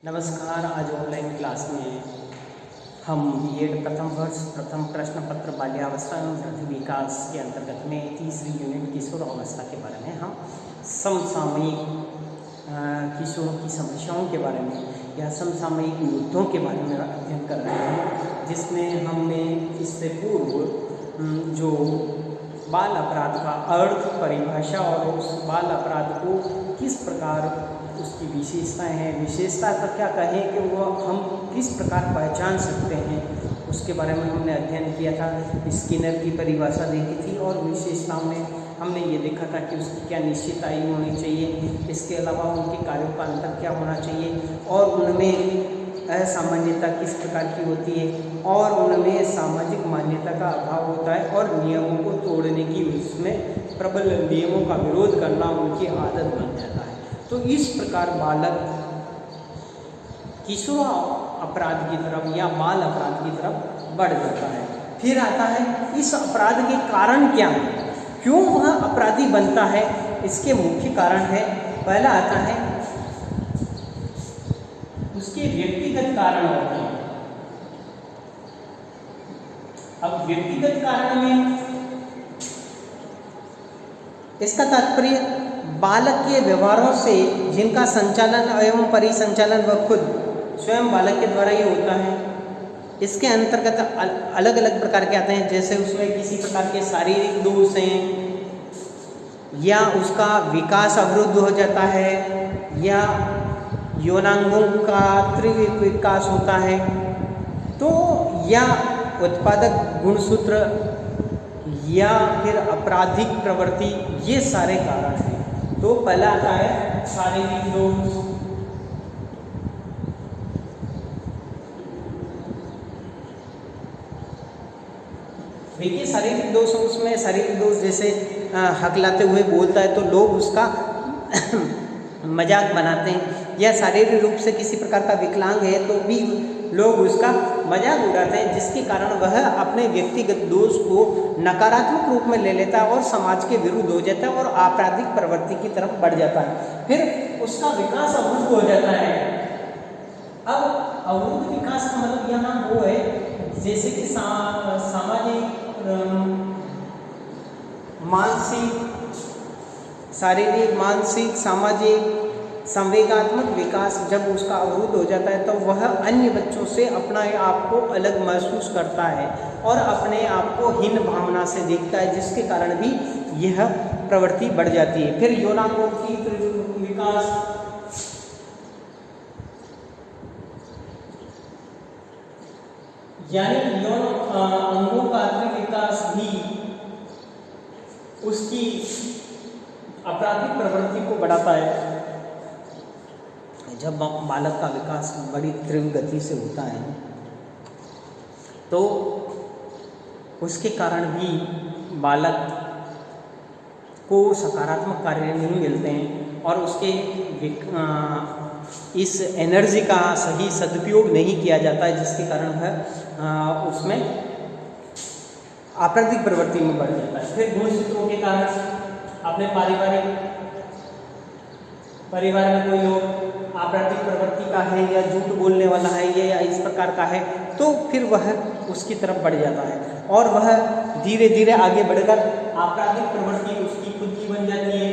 नमस्कार। आज online class में हम बीएड प्रथम वर्ष प्रथम प्रश्न पत्र बाल्यावस्था एवं वृद्धि विकास के अंतर्गत में तीसरी यूनिट किशोर अवस्था के बारे में हम समसामयिक किशोरों की समस्याओं के बारे में या समसामयिक मुद्दों के बारे में अध्ययन कर रहे हैं, जिसमें हमने इससे पूर्व जो बाल अपराध का अर्थ, परिभाषा और उस बाल अपराध को किस प्रकार उसकी विशेषताएं हैं, विशेषता का क्या कहें कि वो हम किस प्रकार पहचान सकते हैं, उसके बारे में हमने अध्ययन किया था। स्किनर की परिभाषा देखी थी और विशेषताओं में हमने ये देखा था कि उसकी क्या निश्चित आयु होनी चाहिए, इसके अलावा उनके कार्यों का अंतर क्या होना चाहिए और उनमें असामान्यता किस प्रकार की होती है और उनमें सामाजिक मान्यता का अभाव होता है और नियमों को तोड़ने की, उसमें प्रबल नियमों का विरोध करना उनकी आदत बन जाता है। तो इस प्रकार बालक किशोर अपराध की तरफ या बाल अपराध की तरफ बढ़ जाता है। फिर आता है इस अपराध के कारण क्या है, क्यों वह अपराधी बनता है, इसके मुख्य कारण है। पहला आता है उसके व्यक्तिगत कारण होते हैं। अब व्यक्तिगत कारण में इसका तात्पर्य बालक के व्यवहारों से जिनका संचालन एवं परिसंचालन वह खुद स्वयं बालक के द्वारा ही होता है। इसके अंतर्गत अलग अलग प्रकार के आते हैं, जैसे उसमें किसी प्रकार के शारीरिक दोष हैं या उसका विकास अवरुद्ध हो जाता है या यौनांगों का तीव्र विकास होता है, तो या उत्पादक गुणसूत्र या फिर आपराधिक प्रवृत्ति, ये सारे कारण हैं। तो पहला आता है शारीरिक दोष। देखिए शारीरिक दोष, उसमें शारीरिक दोष जैसे हकलाते हुए बोलता है तो लोग उसका मजाक बनाते हैं, या शारीरिक रूप से किसी प्रकार का विकलांग है तो भी लोग उसका मजाक उड़ाते हैं, जिसके कारण वह अपने व्यक्तिगत दोष को नकारात्मक रूप में ले लेता है और समाज के विरुद्ध हो जाता है और आपराधिक प्रवृत्ति की तरफ बढ़ जाता है। फिर उसका विकास अवरुद्ध हो जाता है। अब अवरुद्ध विकास का मतलब यहाँ वो है जैसे कि सामाजिक, मानसिक, शारीरिक, मानसिक, सामाजिक, संवेगात्मक विकास जब उसका अवरुद्ध हो जाता है तो वह अन्य बच्चों से अपना आप को अलग महसूस करता है और अपने आप को हीन भावना से देखता है, जिसके कारण भी यह प्रवृत्ति बढ़ जाती है। फिर यौनांगों की विकास, यानी यौन अंगों का विकास भी उसकी आपराधिक प्रवृत्ति को बढ़ाता है। जब बालक का विकास बड़ी तीव्र गति से होता है तो उसके कारण भी बालक को सकारात्मक कार्य नहीं मिलते हैं और उसके इस एनर्जी का सही सदुपयोग नहीं किया जाता है, जिसके कारण वह उसमें आपराधिक प्रवृत्ति में बढ़ जाता है। फिर गुणसूत्रों के कारण अपने परिवार में कोई लोग आपराधिक प्रवृत्ति का है या झूठ बोलने वाला है या इस प्रकार का है, तो फिर वह उसकी तरफ बढ़ जाता है और वह धीरे धीरे आगे बढ़कर आपराधिक प्रवृत्ति उसकी खुद की बन जाती है।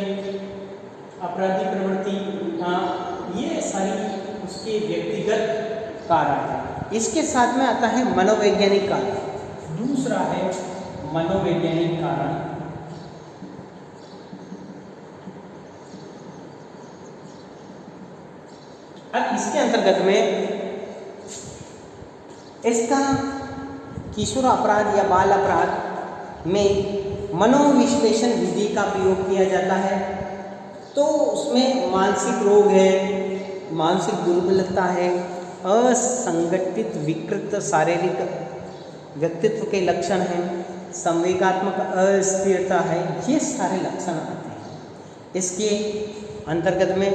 आपराधिक प्रवृत्ति, ये सारी उसके व्यक्तिगत कारण है। इसके साथ में आता है मनोवैज्ञानिक कारण। दूसरा है मनोवैज्ञानिक कारण। अब इसके अंतर्गत में इसका किशोर अपराध या बाल अपराध में मनोविश्लेषण विधि का प्रयोग किया जाता है। तो उसमें मानसिक रोग है, मानसिक दुर्बलता है, असंगठित विकृत शारीरिक व्यक्तित्व के लक्षण हैं, संवेगात्मक अस्थिरता है, ये सारे लक्षण आते हैं। इसके अंतर्गत में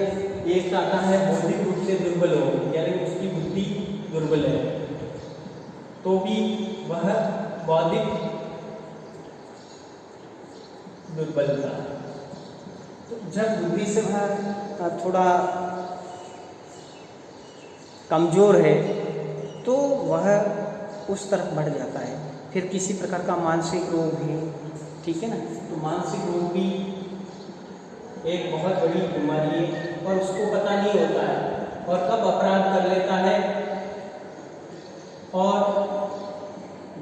एक आता है बौद्धिक रूप से दुर्बल हो, यानी उसकी बुद्धि दुर्बल है तो भी वह बौद्धिक दुर्बलता। तो जब बुद्धि से वह थोड़ा कमज़ोर है तो वह उस तरफ बढ़ जाता है। फिर किसी प्रकार का मानसिक रोग है, ठीक है ना, तो मानसिक रोग भी एक बहुत बड़ी बीमारी है और उसको पता नहीं होता है और कब अपराध कर लेता है, और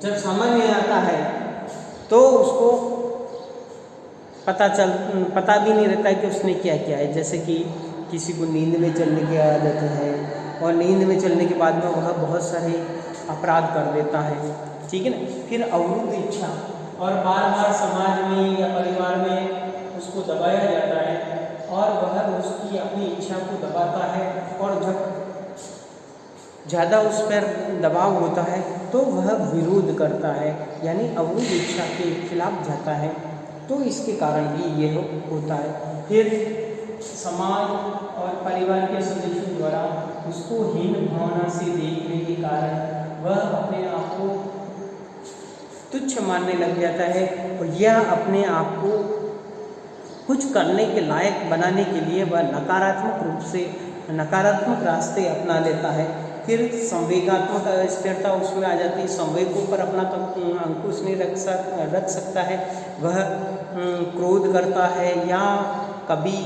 जब समझ में आता है तो उसको पता भी नहीं रहता है कि उसने क्या किया है। जैसे कि किसी को नींद में चलने की आदत है और नींद में चलने के बाद में वह बहुत सारे अपराध कर देता है, ठीक है ना। फिर अवरुद्ध इच्छा, और बार बार समाज में या परिवार में उसको दबाया जाता है और वह उसकी अपनी इच्छा को दबाता है, और जब ज़्यादा उस पर दबाव होता है तो वह विरोध करता है, यानी अवरुद्ध इच्छा के खिलाफ जाता है। तो इसके कारण भी ये होता है। फिर समाज और परिवार के सदस्यों द्वारा उसको हीन भावना से देखने के कारण वह अपने आप को तुच्छ मानने लग जाता है और यह अपने आप को कुछ करने के लायक बनाने के लिए वह नकारात्मक रास्ते अपना लेता है। फिर संवेगात्मक स्थिरता उसमें आ जाती है, संवेगों पर अपना अंकुश नहीं रख सकता है, वह क्रोध करता है या कभी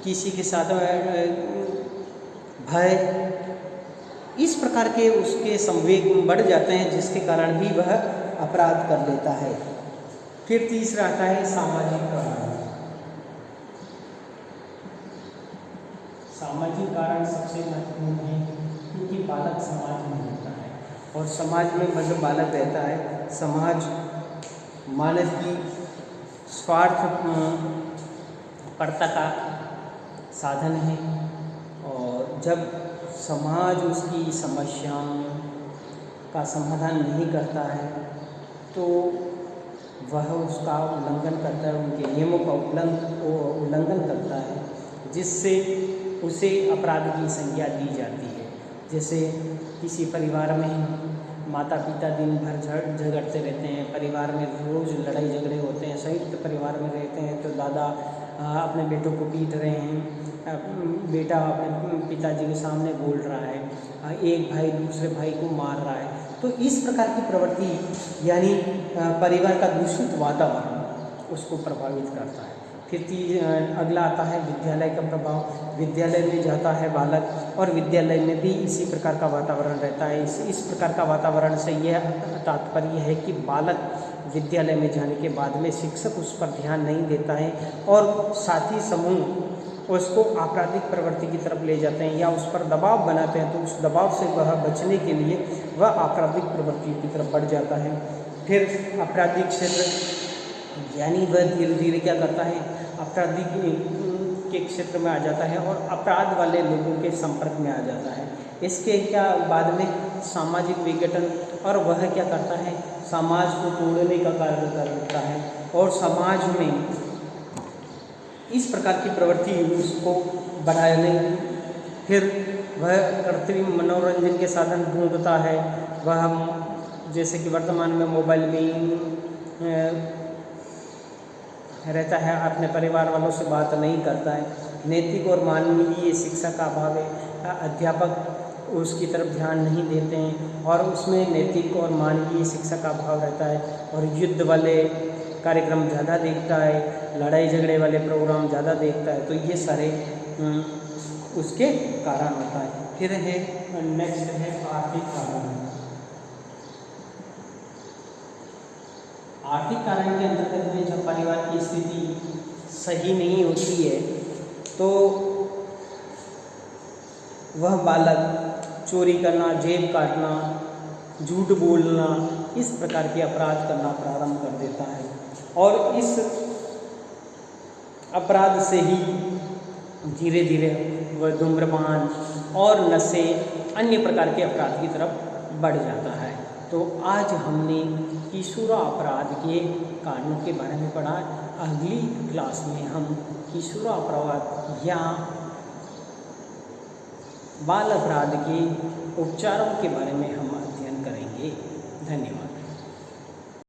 किसी के साथ भय, इस प्रकार के उसके संवेग बढ़ जाते हैं जिसके कारण भी वह अपराध कर लेता है। फिर तीसरा आता है सामाजिक कारण। सामाजिक कारण सबसे महत्वपूर्ण है क्योंकि बालक समाज में रहता है और समाज में जब बालक रहता है, समाज मानव की स्वार्थपरता का साधन है, और जब समाज उसकी समस्याओं का समाधान नहीं करता है तो वह उसका उल्लंघन करता है, उनके नियमों का उल्लंघन करता है, जिससे उसे अपराध की संज्ञा दी जाती है। जैसे किसी परिवार में माता पिता दिन भर झगड़ते रहते हैं, परिवार में रोज़ लड़ाई झगड़े होते हैं, संयुक्त परिवार में रहते हैं, तो दादा अपने बेटों को पीट रहे हैं, बेटा अपने पिताजी के सामने बोल रहा है, एक भाई दूसरे भाई को मार रहा है, तो इस प्रकार की प्रवृत्ति यानी परिवार का दूषित वातावरण उसको प्रभावित करता है। फिर अगला आता है विद्यालय का प्रभाव। विद्यालय में जाता है बालक और विद्यालय में भी इसी प्रकार का वातावरण रहता है। इस प्रकार का वातावरण से यह तात्पर्य है कि बालक विद्यालय में जाने के बाद में शिक्षक उस पर ध्यान नहीं देता है और साथी समूह उसको आपराधिक प्रवृत्ति की तरफ ले जाते हैं या उस पर दबाव बनाते हैं, तो उस दबाव से वह बचने के लिए वह आपराधिक प्रवृत्ति की तरफ बढ़ जाता है। फिर आपराधिक क्षेत्र यानी वह धीरे धीरे क्या करता है, आपराधिक के क्षेत्र में आ जाता है और अपराध वाले लोगों के संपर्क में आ जाता है। इसके क्या बाद में सामाजिक विघटन, और वह क्या करता है, समाज को तोड़ने का कार्य करता है और समाज में इस प्रकार की प्रवृत्ति उसको बढ़ाने, फिर वह कृत्रिम मनोरंजन के साधन ढूंढता है। वह जैसे कि वर्तमान में मोबाइल में रहता है, अपने परिवार वालों से बात नहीं करता है, नैतिक और मानवीय शिक्षा का अभाव है, अध्यापक उसकी तरफ ध्यान नहीं देते हैं और उसमें नैतिक और मानवीय शिक्षा का अभाव रहता है और युद्ध वाले कार्यक्रम ज़्यादा देखता है, लड़ाई झगड़े वाले प्रोग्राम ज़्यादा देखता है, तो ये सारे उसके कारण होता है। फिर है नेक्स्ट है आर्थिक कारण। आर्थिक कारण के अंतर्गत में जब परिवार की स्थिति सही नहीं होती है तो वह बालक चोरी करना, जेब काटना, झूठ बोलना, इस प्रकार के अपराध करना प्रारंभ कर देता है और इस अपराध से ही धीरे धीरे वह धूम्रपान और नशे, अन्य प्रकार के अपराध की तरफ बढ़ जाता है। तो आज हमने किशोर अपराध के कारणों के बारे में पढ़ा। अगली क्लास में हम किशोर अपराध या बाल अपराध के उपचारों के बारे में हम अध्ययन करेंगे। धन्यवाद।